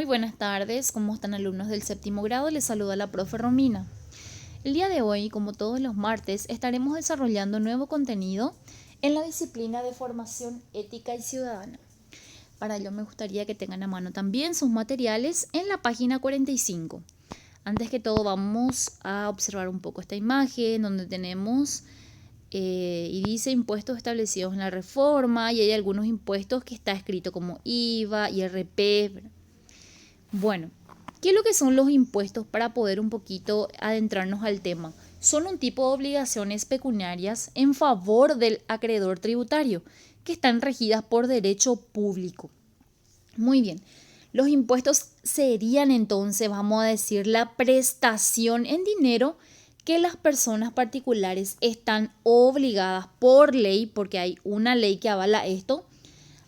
Muy buenas tardes, ¿cómo están alumnos del séptimo grado? Les saluda la profe Romina. El día de hoy, como todos los martes, estaremos desarrollando nuevo contenido en la disciplina de formación ética y ciudadana. Para ello me gustaría que tengan a mano también sus materiales en la página 45. Antes que todo vamos a observar un poco esta imagen donde tenemos y dice impuestos establecidos en la reforma y hay algunos impuestos que está escrito como IVA, IRP. Bueno, ¿qué es lo que son los impuestos para poder un poquito adentrarnos al tema? Son un tipo de obligaciones pecuniarias en favor del acreedor tributario que están regidas por derecho público. Muy bien, los impuestos serían entonces, vamos a decir, la prestación en dinero que las personas particulares están obligadas por ley, porque hay una ley que avala esto,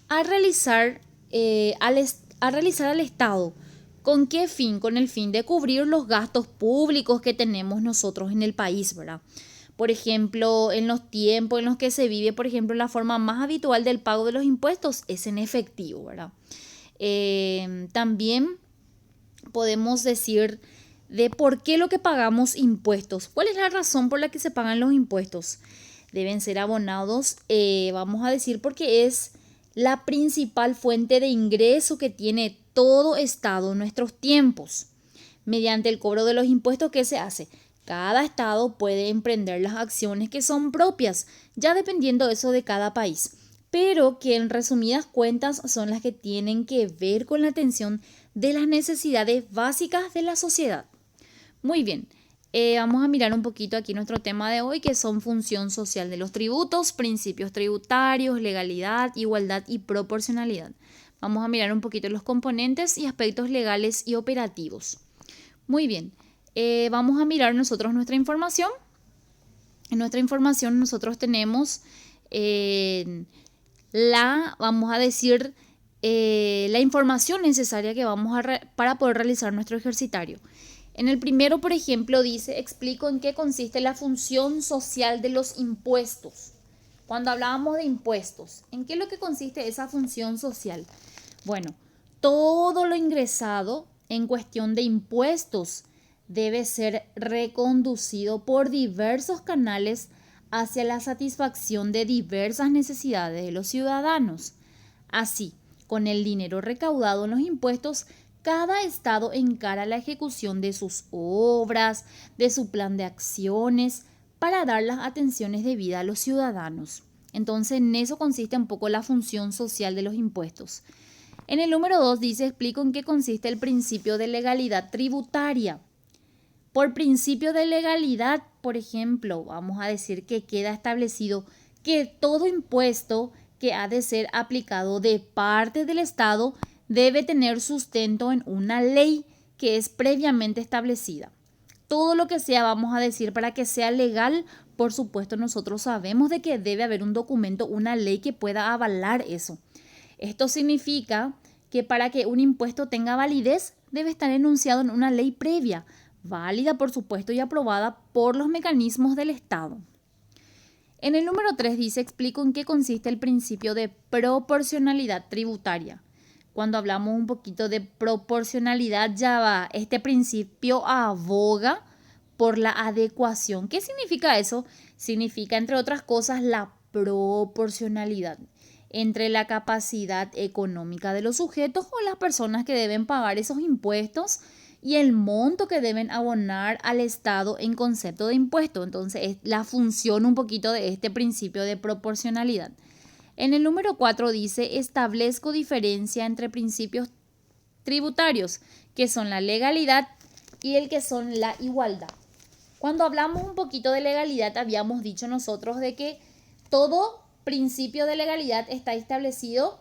a realizar al Estado. ¿Con qué fin? Con el fin de cubrir los gastos públicos que tenemos nosotros en el país, ¿verdad? Por ejemplo, en los tiempos en los que se vive, por ejemplo, la forma más habitual del pago de los impuestos es en efectivo, ¿verdad? También podemos decir de por qué lo que pagamos impuestos. ¿Cuál es la razón por la que se pagan los impuestos? Deben ser abonados, vamos a decir, porque es la principal fuente de ingreso que tiene todo Estado en nuestros tiempos. Mediante el cobro de los impuestos, ¿qué se hace? Cada Estado puede emprender las acciones que son propias, ya dependiendo eso de cada país, pero que en resumidas cuentas son las que tienen que ver con la atención de las necesidades básicas de la sociedad. Muy bien, vamos a mirar un poquito aquí nuestro tema de hoy, que son función social de los tributos, principios tributarios, legalidad, igualdad y proporcionalidad. Vamos a mirar un poquito los componentes y aspectos legales y operativos. Muy bien, vamos a mirar nosotros nuestra información. En nuestra información nosotros tenemos vamos a decir, la información necesaria que vamos para poder realizar nuestro ejercitario. En el primero, por ejemplo, explico en qué consiste la función social de los impuestos. Cuando hablábamos de impuestos, ¿en qué es lo que consiste esa función social? Bueno, todo lo ingresado en cuestión de impuestos debe ser reconducido por diversos canales hacia la satisfacción de diversas necesidades de los ciudadanos. Así, con el dinero recaudado en los impuestos, cada estado encara la ejecución de sus obras, de su plan de acciones, para dar las atenciones debidas a los ciudadanos. Entonces, en eso consiste un poco la función social de los impuestos. En el número 2 explico en qué consiste el principio de legalidad tributaria. Por principio de legalidad, por ejemplo, vamos a decir que queda establecido que todo impuesto que ha de ser aplicado de parte del Estado debe tener sustento en una ley que es previamente establecida. Todo lo que sea, vamos a decir, para que sea legal, por supuesto nosotros sabemos de que debe haber un documento, una ley que pueda avalar eso. Esto significa que para que un impuesto tenga validez, debe estar enunciado en una ley previa, válida por supuesto y aprobada por los mecanismos del Estado. En el número 3 explico en qué consiste el principio de proporcionalidad tributaria. Cuando hablamos un poquito de proporcionalidad, ya va, este principio aboga por la adecuación. ¿Qué significa eso? Significa, entre otras cosas, la proporcionalidad entre la capacidad económica de los sujetos o las personas que deben pagar esos impuestos y el monto que deben abonar al Estado en concepto de impuesto. Entonces, es la función un poquito de este principio de proporcionalidad. En el número 4 establezco diferencia entre principios tributarios, que son la legalidad y el que son la igualdad. Cuando hablamos un poquito de legalidad, habíamos dicho nosotros de que todo principio de legalidad está establecido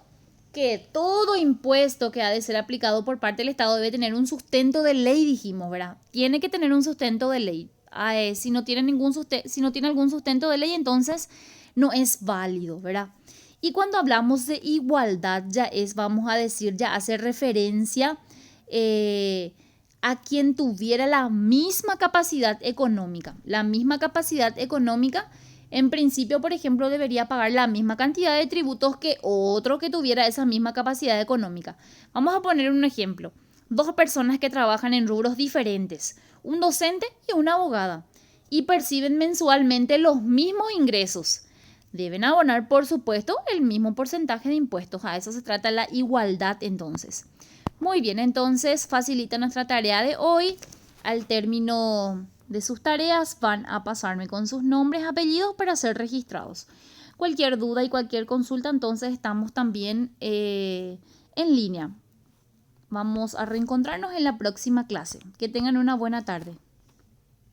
que todo impuesto que ha de ser aplicado por parte del Estado debe tener un sustento de ley, dijimos, ¿verdad? Tiene que tener un sustento de ley. Si no tiene algún sustento de ley, entonces no es válido, ¿verdad? Y cuando hablamos de igualdad, vamos a decir, ya hace referencia a quien tuviera la misma capacidad económica. La misma capacidad económica, en principio, por ejemplo, debería pagar la misma cantidad de tributos que otro que tuviera esa misma capacidad económica. Vamos a poner un ejemplo. dos personas que trabajan en rubros diferentes, un docente y una abogada, y perciben mensualmente los mismos ingresos. Deben abonar, por supuesto, el mismo porcentaje de impuestos. A eso se trata la igualdad entonces. Muy bien, entonces facilita nuestra tarea de hoy. Al término de sus tareas van a pasarme con sus nombres, apellidos para ser registrados. Cualquier duda y cualquier consulta, entonces estamos también en línea. Vamos a reencontrarnos en la próxima clase. Que tengan una buena tarde.